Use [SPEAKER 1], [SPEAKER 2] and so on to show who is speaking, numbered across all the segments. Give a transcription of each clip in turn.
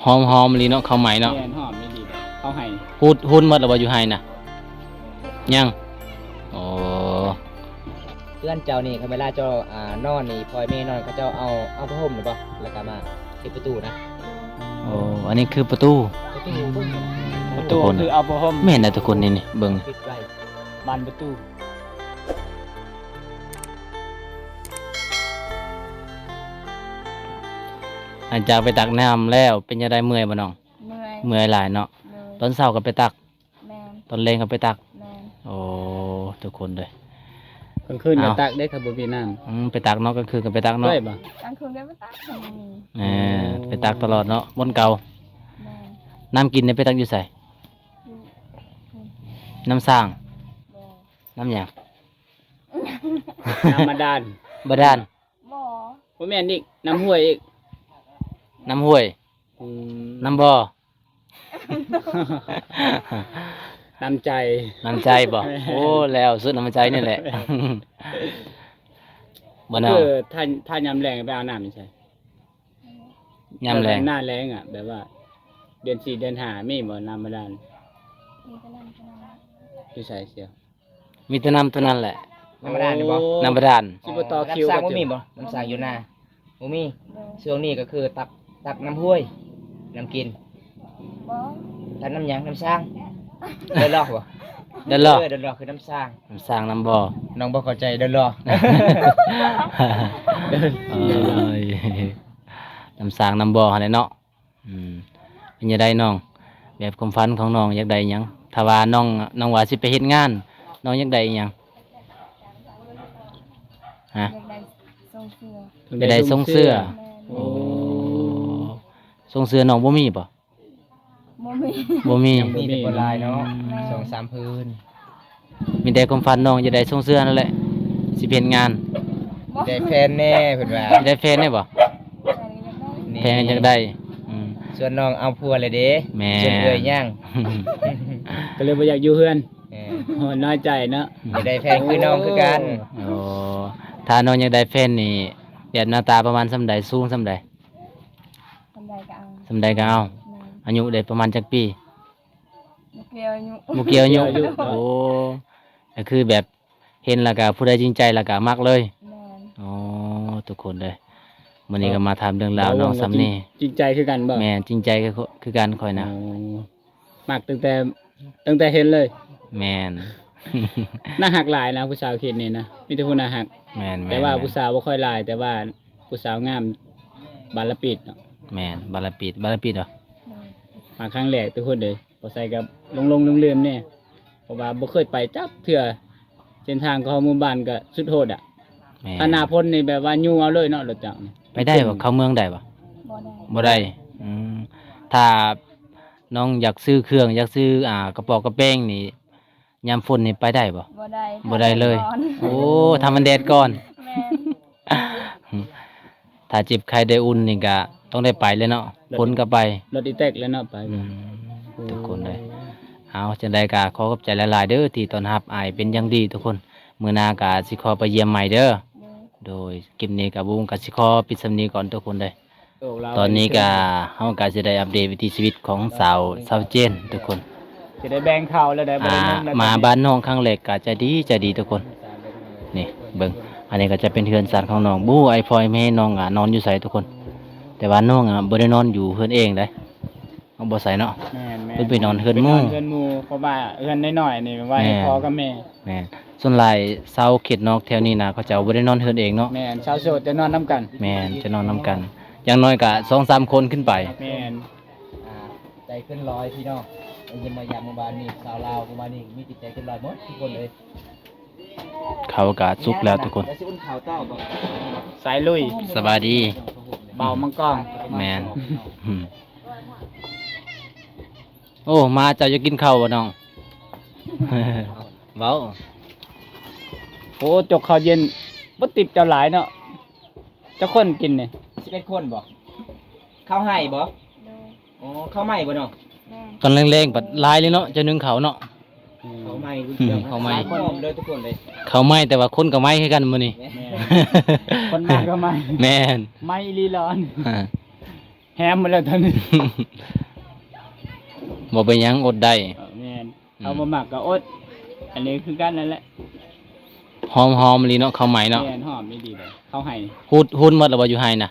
[SPEAKER 1] หอมหอมลีเนาะข้าวไหมเนาะ
[SPEAKER 2] แม่นหอมไม่ดีเขาให้
[SPEAKER 1] พูดหมดแล้วบ่อยู่ไห้น่ะยังโอ้
[SPEAKER 3] เพื่อนเจ้านี่เขาเวลาเจ้านอนนี่พลอยแม่นอนเขาเจ้าเอาผ้าห่มหรือเปล่าแล้วก็มาปิดประตูนะ
[SPEAKER 1] โอ้อันนี้คือประตู
[SPEAKER 3] ประตูเบิ่ง
[SPEAKER 2] ประตูคือเอาผ้าห่ม
[SPEAKER 1] ไม่เห็นนะทุกคนนี่เบิ่ง
[SPEAKER 3] ปิดไว้
[SPEAKER 2] บานประตู
[SPEAKER 1] หลังจากไปตักน้ำแล้วเป็นยังไงเมื่อยบ่น้อง
[SPEAKER 4] เมื่อย
[SPEAKER 1] เมื่อยหลายเนาะ
[SPEAKER 4] เลย
[SPEAKER 1] ตอนเช้าก็ไปตัก
[SPEAKER 4] แมน
[SPEAKER 1] ตอนเย็นก็ไปตัก
[SPEAKER 4] แมน
[SPEAKER 1] โอ้ทุกคนเลย
[SPEAKER 2] กลางคืนก็
[SPEAKER 1] เอา
[SPEAKER 2] ตักได้ครับบ่มีน้
[SPEAKER 1] ไปตักเนาะก็คือก็ไปตัก
[SPEAKER 2] ำ
[SPEAKER 1] เนาะ
[SPEAKER 2] ได้บ่
[SPEAKER 4] กลางคืนก็ไม่ตักทำไมมี
[SPEAKER 1] ไปตักตลอดเนาะบนเก่า
[SPEAKER 4] แมน
[SPEAKER 1] น้ำกินเนี่ยไปตักอยู่ใส่
[SPEAKER 4] อยู่
[SPEAKER 1] น้ำสร้าง
[SPEAKER 4] บ่
[SPEAKER 1] น้ำหยัง
[SPEAKER 2] น้ำมาดาน
[SPEAKER 1] บาดาล
[SPEAKER 4] บ่
[SPEAKER 2] บ่แม่นอีกน้ำห้วยอีก
[SPEAKER 1] น้ำห้วย
[SPEAKER 2] อืม
[SPEAKER 1] น้ำบ่อ
[SPEAKER 2] น้ำใจ
[SPEAKER 1] น้ำใจบ่โอ้แล้วสุดน้ำใจนี่แหละ บ่เนาะ
[SPEAKER 2] คือถ้ายามแรงไปเอาน้ำนี่ใช่
[SPEAKER 1] ยามแรง
[SPEAKER 2] หน้าแรงอ่ะแบบว่า เดือน4เดือน5มีบ่น้ำมาดาน
[SPEAKER 4] มีแต่นั่น
[SPEAKER 2] อยู่ใส่เสีย
[SPEAKER 1] มีแต่น้ำเท่านั้นแหละ
[SPEAKER 3] น้ำบาดาลนี่บ่
[SPEAKER 1] น้ำบาดาล
[SPEAKER 2] สิบ่ต่อคิว
[SPEAKER 3] น้ำสร้าง
[SPEAKER 2] ก็
[SPEAKER 3] บ่
[SPEAKER 2] จะ
[SPEAKER 3] มีบ่น้ำสร้างอยู่หน้าบ่มี
[SPEAKER 4] เลย
[SPEAKER 3] ช่วงนี้ก็คือตักน้ำห้วยน้ำกิน
[SPEAKER 4] บ่
[SPEAKER 3] ตักน้ำหยังน้ำสร้างเดินรอกบ่
[SPEAKER 1] เดินรอ
[SPEAKER 3] เดินรอกคือน้ำสร้าง
[SPEAKER 1] น้ำสร้างน้ำบ่อ
[SPEAKER 3] น้องบ่เข้าใจเดินรอ
[SPEAKER 1] เอ้ยน้ำสร้างน้ำบ่อหั่นแหละเนาะเป็นจังไดน้อง แบบความฝันของน้องอยากได้หยังถ้าว่าน้องว่าสิไปเฮ็ดงานน้องอยากได้หยังฮะ
[SPEAKER 4] อยากได้ทรงเสื้อ
[SPEAKER 1] อยากได้ทรงเสื้อ
[SPEAKER 4] แมน
[SPEAKER 1] โอ้ทรงเสื้อน้องบ่มีบ่
[SPEAKER 4] บ่มี
[SPEAKER 1] บ่มี
[SPEAKER 3] มีแต่บ่หลายเนาะ
[SPEAKER 4] แม่
[SPEAKER 3] 2-3พื้น
[SPEAKER 1] มีแต่ความฝันน้องอยากได้ทรงเสื้อนั่นแหละสิเป็นงาน
[SPEAKER 4] บ่
[SPEAKER 3] ได้แฟนแน่เพิ่นว่า
[SPEAKER 1] อยากได้แฟนได้บ่
[SPEAKER 4] แฟนอยากได้
[SPEAKER 1] แฟนอยากได้อืม
[SPEAKER 3] ส่วนน้องเอาผัวเลยเด้
[SPEAKER 1] แม่
[SPEAKER 3] ส่วนเอ้ยย่าง
[SPEAKER 2] ก็เลยบ่อยากอยู่เฮือน
[SPEAKER 3] เออ
[SPEAKER 2] โอ้น้อยใจเนาะ
[SPEAKER 3] อยากได้แฟนคือน้องคือกัน
[SPEAKER 1] โอ้ถ้าน้องอยากได้แฟนนี่แบบหน้าตาประมาณส่ำใดสูงส่ำใด
[SPEAKER 4] คนใดก็เอา
[SPEAKER 1] ส่ำใดก็เอา
[SPEAKER 4] แมน
[SPEAKER 1] อายุได้ประมาณจักปี
[SPEAKER 4] บ่เกี่ยวอยู่
[SPEAKER 1] บ่เกี่ยวอายุโอ้ก็คือแบบเห็นแล้วก็ผู้ใดจริงใจแล้วก็มักเลย
[SPEAKER 4] แมน
[SPEAKER 1] อ๋อทุกคนเลยมื้อนี้ก็มาถามเรื่องราวน้องซ้ำนี่
[SPEAKER 2] จริงใจคือกันบ่
[SPEAKER 1] แม่นจริงใจคือกันค่อยนะ
[SPEAKER 2] อ๋อมักตั้งแต่เห็นเลย
[SPEAKER 1] แม่น
[SPEAKER 2] น่าหักหลายนะผู้สาวเขตนี่นะมีแต่ผู้น่าหัก
[SPEAKER 1] แม่น
[SPEAKER 2] แต่ว่าผู้สาวบ่ค่อยหลาย แต่ว่าผู้สาวงามบานละปิดเนาะ
[SPEAKER 1] แม่นบาลาปิดเหรอ
[SPEAKER 4] แมน
[SPEAKER 2] มาครั้งแรกทุกคนเลยบ่ใส่กับลงลืมๆเนี่ยเพราะว่าบ่เคยไปจับเทื่อเส้นทางของหมู่บ้านก็สุดโหดอ่ะ
[SPEAKER 1] แม่น
[SPEAKER 2] ถ้าหน้าพ้นนี่แบบว่ายู่เอาเลยเนาะรถจักรนี่
[SPEAKER 1] ไปได้บ่เข้าเมืองได้บ่
[SPEAKER 4] บ่ได้
[SPEAKER 1] บ่ได้อืมถ้าน้องอยากซื้อเครื่องอยากซื้อกระเป๋ากระเป้งนี่ยามฝนนี่ไปได้บ่
[SPEAKER 4] บ่ได้
[SPEAKER 1] บ่ได้เลย
[SPEAKER 4] ก่อน
[SPEAKER 1] โอ้ทำมันแดดก่อน
[SPEAKER 4] แมน
[SPEAKER 1] ถ้าเจ็บไข้ได้อุ่นนี่ก็ต้องได้ไปเลยเนาะฝนก็ไป
[SPEAKER 2] รถอีแตกแล้วเนาะไป
[SPEAKER 1] อืมทุกคนเลยเอาจังใดก็ขอขอบใจหลายๆเด้อที่ต้อนรับอ้ายเป็นอย่างดีทุกคนมื้อหน้าก็สิขอไปเยี่ยมใหม่เด้อ
[SPEAKER 4] เลย
[SPEAKER 1] โดยคลิปนี้ก็บุ้งก็สิขอปิดสำนีก่อนทุกคนเลย
[SPEAKER 2] โอ้เรา
[SPEAKER 1] ตอนนี้ก็เฮาก็สิได้อัปเดตวิถีชีวิตของสาวเจนทุกคน
[SPEAKER 2] จะได้แบ่งข่าวแล้วได้บ่ได้เงินแล้ว
[SPEAKER 1] มาบ้านน้องครั้งแรกก็ใจดีทุกคน นี่เบิ่งอันนี้ก็จะเป็นเฮือนสัตว์ของน้องบู้ไอ้พลอยแม่ให้น้องนอนอยู่ไสทุกคน แต่ว่าน้องบ่ได้นอนอยู่เฮือนเองเด้เอาบ่ใส่เนาะ
[SPEAKER 2] แม่น
[SPEAKER 1] เพิ่นไปนอนเฮือนหมู่
[SPEAKER 2] เฮือนหมู่เพราะว่าเฮือนน้อยๆนี่ไว้ให้พ่อกับแม่
[SPEAKER 1] แม่นส่วนหลายชาวเขตนอกแถวนี้นะเขาเจ้าบ่ได้นอนเฮือนเองเนาะ
[SPEAKER 2] แม่นชาวโสดจะนอนนํกัน
[SPEAKER 1] แม่นจะนอนนํกัน อย่างน้อยก็2-3 คนขึ้นไป
[SPEAKER 2] แม่น
[SPEAKER 3] ใจขึ้นลอยพี่น้องเอาเย็นมายามหมู่บ้านนี่สาวลาวหมู่บ้านนี่มีจิตใจขึ้นลอยหมดทุกคนเลย
[SPEAKER 1] เขาก็สุกแล้วทุกคน
[SPEAKER 3] แล้วสิอุ่นข้าวเต้าบ่
[SPEAKER 2] สายลุย
[SPEAKER 1] สบายดี
[SPEAKER 2] เบามังกร
[SPEAKER 1] แมน โอ้มาเจ้าจะกินข้าวบ่น้อง เว้า
[SPEAKER 2] โอ้จกข้าวเย็นบ่ติบเจ้าหลายเนาะเจ้าคนกินนี่
[SPEAKER 3] 11คนบ่ข้าวให้บ่
[SPEAKER 4] เลย
[SPEAKER 3] อ๋อข้าวใหม่บ่น้อง
[SPEAKER 4] แมน
[SPEAKER 1] ตอนแรงๆปัดลายเลยเนาะเจะนึ่งเขาวเนาะ
[SPEAKER 3] ข้าวใหม่
[SPEAKER 1] ข้าวใหม่
[SPEAKER 3] คนเลยทุกคนเลย
[SPEAKER 1] เขาวไหม้แต่ว่าคนก็ไหม้คือกันมื้อนี้
[SPEAKER 2] แม่นคนมาก็ไม่
[SPEAKER 1] แม่น
[SPEAKER 2] ไม่ลีร้อน แฮมหมดแล้วตอนนี้
[SPEAKER 1] บ่เป็นหยังอดได้
[SPEAKER 2] แม่นเอาบ่มักก็อด อันนี้คือกันนั่นแหละ
[SPEAKER 1] หอมๆลีเนาะข้าวไหมเนาะ
[SPEAKER 2] แม่นหอมนี่ดีเลยเขาให้
[SPEAKER 1] ฮูดหมดแล้วบ่อยู่ไห้น่ะ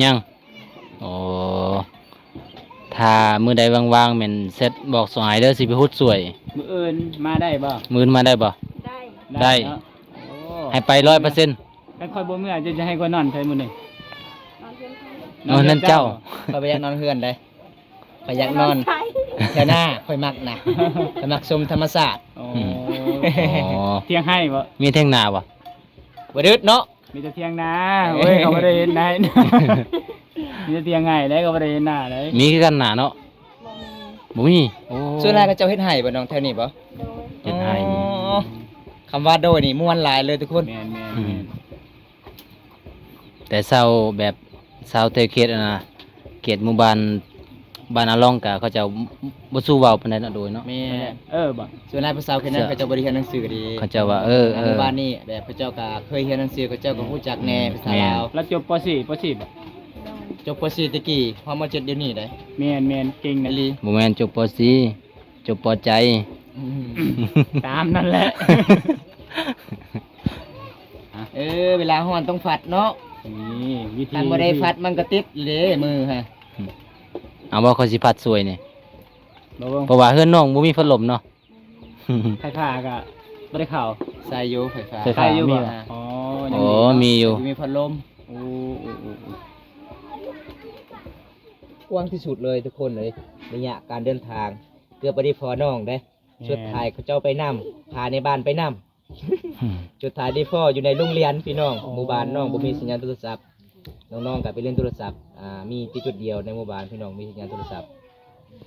[SPEAKER 1] ยังโอ้ถ้ามื้อใดว่างๆแม่นเสร็จบอกสหายเด้อสิไปฮูดสวย
[SPEAKER 2] มื้ออื่นมาได้บ่
[SPEAKER 1] มื้อนี้มาได้บ่
[SPEAKER 4] ได้
[SPEAKER 1] ได้
[SPEAKER 2] เนาะโอ้
[SPEAKER 1] ให้ไป 100%
[SPEAKER 2] กันค่อยบ่เมื่อจะให้คนนอนใช้มื้อนี้
[SPEAKER 4] นอนเพียงแค่
[SPEAKER 1] เออนั่นเจ้า
[SPEAKER 3] ข่อยไปอยากนอนเฮือนได้ข่อยอยากนอน
[SPEAKER 4] ใช่
[SPEAKER 3] แถวหน้าข่อยมักนะข่อยมักชมธรรมศาสตร์
[SPEAKER 2] โอ้
[SPEAKER 1] อ๋อ
[SPEAKER 2] เที่ยงให้บ่
[SPEAKER 1] มีเท่งนาบ่
[SPEAKER 3] บ่ดึดเนาะ
[SPEAKER 2] มีแต่เที่ยงนาเว้ยเขาบ่ได้เห็นนาย มีแต่เที่ยงให้ได้ก็บ่ได้เห็นหน้าเลย
[SPEAKER 1] มีคือกันหนาเนาะ
[SPEAKER 4] บ่มี
[SPEAKER 1] บ่มีโอ้
[SPEAKER 3] ส่วนหลายก็เจ้าเฮ็ดให้บ่น้องแถวนี้บ่
[SPEAKER 4] โดย
[SPEAKER 1] เฮ็ดให้
[SPEAKER 3] อ๋อคำว่าโดยนี่ม่วนหลายเลยทุกคน
[SPEAKER 2] แม่น
[SPEAKER 1] อืม แต่เศร้าแบบเศร้าเตเขตอะนะเขตหมู่บ้านบ้านอาล่องกะเขาเจะบ่สู้เว้าปานใดเนาะโดยเนาะ
[SPEAKER 3] แม่
[SPEAKER 2] บ่
[SPEAKER 3] ส่วนหลายผู้สาวแค่นั้นเขาเจ้าบ่ได้เรียนหนังสือดี
[SPEAKER 1] เขาเจ้าว่า
[SPEAKER 3] หมู่บ้านนี่แบบเขาเจ้าก็เคยเรียนหนังสือเขาเจ้าก็รู้จักแน่ภาษาลาว
[SPEAKER 2] แล้วจบป .4 ป .4 บ่
[SPEAKER 4] โดย
[SPEAKER 3] จบป .4 ตะกี้พอมา7เดี๋ยวนี้ได้
[SPEAKER 2] แม่นเก่ง
[SPEAKER 3] อี
[SPEAKER 2] นะ
[SPEAKER 3] หลี
[SPEAKER 1] บ่แม่นจบป .4 จบปใจ
[SPEAKER 3] อืม
[SPEAKER 2] ตามนั่นแหละ
[SPEAKER 3] เวลาฮ้อนต้องฟัดเนาะ
[SPEAKER 2] นี่วิธี
[SPEAKER 3] ถ้าบ่ได้ฟัดมันก็ติดเลยมือฮะ
[SPEAKER 1] เอาว่าเขาสิพัดสวยนี่
[SPEAKER 2] บ่เบิ่ง
[SPEAKER 1] เพราะว่าเฮือนน้องบ่มีพัดลมเนาะ
[SPEAKER 2] ใครพาก็บ่ได้เข้า
[SPEAKER 3] สายอยู่ไฟฟ้า
[SPEAKER 1] ไฟ
[SPEAKER 2] ใค
[SPEAKER 1] ฟ้า
[SPEAKER 2] รอยู่บ่
[SPEAKER 3] มีนะ
[SPEAKER 2] อ๋อ
[SPEAKER 1] โอ้มีอยู่
[SPEAKER 3] มีพัดลม
[SPEAKER 2] โอ้
[SPEAKER 3] กว้างที่สุดเลยทุกคนเลยระยะการเดินทาง เกือบบ่ได้พอน้องเด้สุดท้ายเขาเจ้าไปนำพาในบ้านไปนำ จุดท้ายที่พ่ออยู่ในโรงเรียนพี่น้องหมู่บ้านน้องบ่มีสัญญาณโทรศัพท์น้องๆก็ไปเล่นโทรศัพท์มีที่จุดเดียวในหมู่บ้านพี่น้องมีสัญญาณโทรศัพท์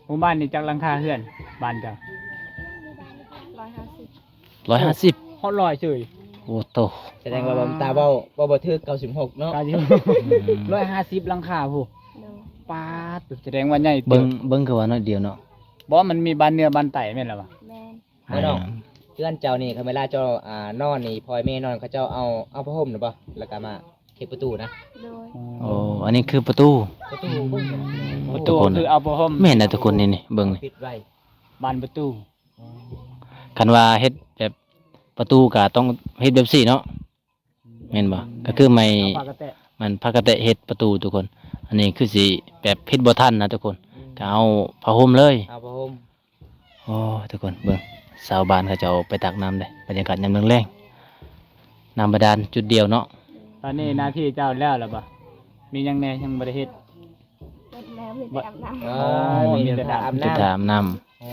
[SPEAKER 2] หมู่บ้านนี่จักหลังคาเฮือนบ้านเจ้า
[SPEAKER 4] 150
[SPEAKER 1] 150
[SPEAKER 2] ฮอด100เฉย
[SPEAKER 1] โอ้โต
[SPEAKER 3] แสดงว่าตาเว้าบ่ถึก96เนาะ
[SPEAKER 2] กาอยู่150หลังคาผู้
[SPEAKER 4] โดย
[SPEAKER 2] ปาดแสดงว่าใหญ่
[SPEAKER 1] เบิ่งคือว่าน้อยเดียวเนาะ
[SPEAKER 2] บ่มันมีบ้านเนื้อบ้านไตแม่นล่ะวะ
[SPEAKER 4] แม่น
[SPEAKER 3] พี่น้องเพื่อนเจ้านี่เขาเวลาเจ้านอนนี่พลอยแม่นอนเขาเจ้าเอาผ้าห่มหรือเปล่าแล้วก็มาเก็บประตูนะ
[SPEAKER 4] โดย
[SPEAKER 1] โอ้อันนี้คือประตู
[SPEAKER 3] ประตูเบิ่งกันนะ
[SPEAKER 2] ประ
[SPEAKER 1] ทุ
[SPEAKER 2] ตู
[SPEAKER 1] กคน
[SPEAKER 2] คือเอาผ้าห่ม
[SPEAKER 1] แม่นนะทุกคนนี่เบิ่งนี่
[SPEAKER 3] ปิดไว้
[SPEAKER 2] บานประตู
[SPEAKER 1] คันว่าเฮ็ดแบบประตูก็ต้องเฮ็ดแบบสี่เนาะแม่นบ่ก็คือไม่
[SPEAKER 2] เอาผ้ากระแตะ
[SPEAKER 1] มันพากะเตะเฮ็ดประตูทุกคน อันนี้คือสิแบบเฮ็ดบ่ทันนะทุกคนก็เอาผ้าห่มเลย
[SPEAKER 3] เอาผ้าห่ม
[SPEAKER 1] โอ้ทุกคนเบิ่งชาวบ้านเขาจะเอาไปตักน้ำเลยบรรยากาศยามแรงๆน้ำบาดาลจุดเดียวเนาะ
[SPEAKER 2] ตอนนี้หน้าที่เจ้าแล้วล่ะบ่มีหยังแหน่ยังบ่ได้เฮ็ด
[SPEAKER 4] เปิดแล้วมีไปอาบน้ำ
[SPEAKER 3] มี
[SPEAKER 2] มีแต่
[SPEAKER 3] แต่อาบ
[SPEAKER 1] จุด
[SPEAKER 3] น้ำ
[SPEAKER 1] ถามน้
[SPEAKER 3] อ๋อ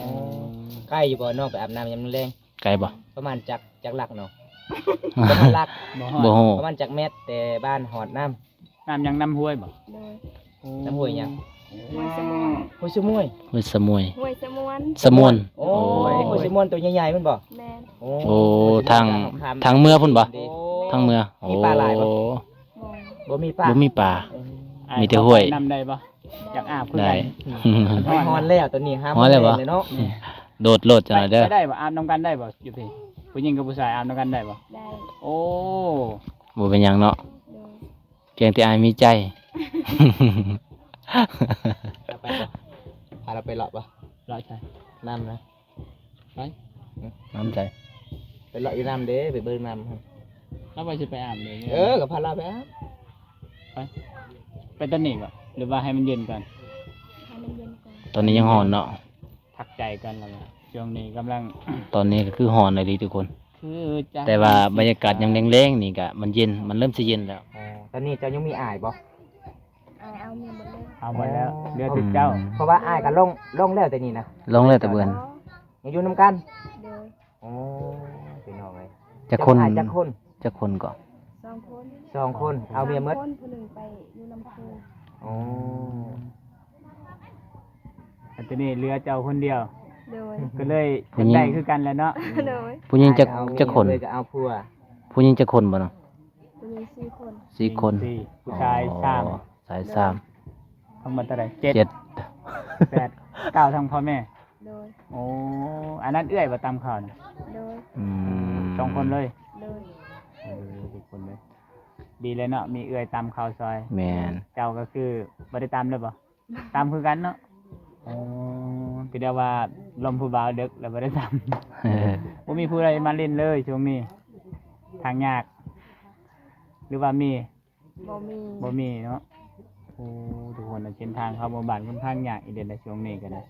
[SPEAKER 3] ใกล้อยู่บ่น้องไปอาบน้ำยามแรง
[SPEAKER 1] ำไกลบ่
[SPEAKER 3] ประมาณจักหลักเนาะประมาณหลัก
[SPEAKER 2] บ่ฮอด
[SPEAKER 1] บ่ฮู้
[SPEAKER 3] ประมาณจักเม็ดแต่บ้านหอดน้
[SPEAKER 2] น้ำยังน้ำห้วยบ่
[SPEAKER 4] โดย
[SPEAKER 3] น้ำห้วยหยัง
[SPEAKER 4] ห้วยสมวน
[SPEAKER 3] ำห้วยสมุย
[SPEAKER 1] ห้วยสมุย
[SPEAKER 4] ห้วยสมวน
[SPEAKER 1] สมวน
[SPEAKER 3] โอ้ยห้วยสมุยตัวใหญ่ๆมันบ่
[SPEAKER 4] แม่น
[SPEAKER 1] โอ้ทางเมื่อพุ่นบ่ ทางเมื่อโอ้
[SPEAKER 3] มีปลาหลายบ่
[SPEAKER 4] บ่
[SPEAKER 3] บ่มีปลา
[SPEAKER 1] บ่มีป่า
[SPEAKER 2] อ้า
[SPEAKER 1] มีแต่ห้วย
[SPEAKER 2] น้ำได้บ่อยากอาบคือ
[SPEAKER 1] ได้
[SPEAKER 2] กัน
[SPEAKER 3] ไม่ฮอนแล้วตัวนี้ห้าม
[SPEAKER 1] ฮอนแล้วบ่
[SPEAKER 3] เนาะ
[SPEAKER 1] โดดโลดจังไดเด้อ
[SPEAKER 2] ไปได้บ่อาบน้ำกันได้บ่อยู่พี่ผู้หญิงกับผู้ชายอาบน้ำกันได้บ่
[SPEAKER 4] ได้
[SPEAKER 2] โอ้
[SPEAKER 1] บ่เป็นหยังเนาะ
[SPEAKER 4] โดย
[SPEAKER 1] เพียงแต่อายมีใจ
[SPEAKER 3] ไปบ่พาเราไปเลาะบ่
[SPEAKER 2] รอใช่
[SPEAKER 3] น้ำนะ
[SPEAKER 2] ไป
[SPEAKER 1] น้ำใจ
[SPEAKER 3] ไปเลาะอยู่น้ำเด้ไปเบิ่งน้ำครับ
[SPEAKER 2] แล้วไปสิไปอาบเลย
[SPEAKER 3] ก็พาเราไปอาบ
[SPEAKER 2] ไปตอนนี้บ่หรือว่าให้มันเย็นก่อน
[SPEAKER 4] ให้มันเย็นก่อน
[SPEAKER 1] ตอนนี้ยังหอนเนาะ
[SPEAKER 2] พักใจกันแล้วล่ะช่วงนี้กำลัง
[SPEAKER 1] ตอนนี้ก็คือหอนเลยดีทุกคน
[SPEAKER 2] คือจะ
[SPEAKER 1] แต่ว่าบรรยากาศยังแรงๆนี่ก็มันเย็นมันเริ่มสิเย็นแล้ว
[SPEAKER 3] ตอนนี้เจ้ายังมีอายบ่
[SPEAKER 4] เอาเมียหมดเลย
[SPEAKER 2] เอาหมดแล้วเดือดติดเจ้า
[SPEAKER 3] เพราะว่าอายก็ลงแล้วแต่นี่นะ
[SPEAKER 1] ลงเลยแต่เบือน
[SPEAKER 3] ยังอยู่นำกัน
[SPEAKER 4] โดย
[SPEAKER 3] โอ้พี่น้องเอ้ย
[SPEAKER 1] จะคน
[SPEAKER 3] อายจักคน
[SPEAKER 1] จะคนก่อน
[SPEAKER 4] 2 คน
[SPEAKER 3] สองคนเอาเมียหมด
[SPEAKER 4] สคนผู้หนึ่งไปอยู่ลำพูน
[SPEAKER 3] โอ้
[SPEAKER 2] อันนี้เหลือเจ้าคนเดียว
[SPEAKER 4] โดย
[SPEAKER 2] ก็เลยจะได้คือกันแหล้วเนาะ
[SPEAKER 4] โดย
[SPEAKER 1] ผู้หญิงจะ
[SPEAKER 3] เอาเมีย
[SPEAKER 1] จะคน
[SPEAKER 3] เลยก็เอาผัว
[SPEAKER 1] ผู้หญิงจะคนบ่เนาะ
[SPEAKER 4] ผู้หญิง4 คน
[SPEAKER 1] สี่คน
[SPEAKER 2] สี่ผู้ชาย
[SPEAKER 1] อ๋อ
[SPEAKER 2] สาม
[SPEAKER 1] สายสาม
[SPEAKER 2] ทั้งหมดเท่าไหร่เจ็ด
[SPEAKER 1] เจ็ด
[SPEAKER 2] แปดเก้าทั้งพ่อแม่
[SPEAKER 4] โดย
[SPEAKER 2] โอ้อันนั้นเอื้อยบ่ตามข่าวนะ
[SPEAKER 4] โดย
[SPEAKER 1] อืม
[SPEAKER 2] สองคนเลย
[SPEAKER 4] โดย
[SPEAKER 2] ทุกคนเลย ดีเลยเนาะมีเอื้อยตามข่าวซอย
[SPEAKER 1] แมน
[SPEAKER 2] เจ้าก็คือ บ่ได้ตามเลยบ่ตามคือกันเนาะอ๋อคือเดียวว่าลมผู้บ่าวดึกแล้วบ่ได้ตาม บ่มีผู้ใดมาเล่นเลยช่วงนี้ทางยาก หรือว่ามี
[SPEAKER 4] บ่มี
[SPEAKER 2] บ่มีเนาะโอ้ทุกคนน่ะเส้นทางเข้าหมู่บ้านค่อนข้างยากอีเด่นในช่วงนี้ก็ได้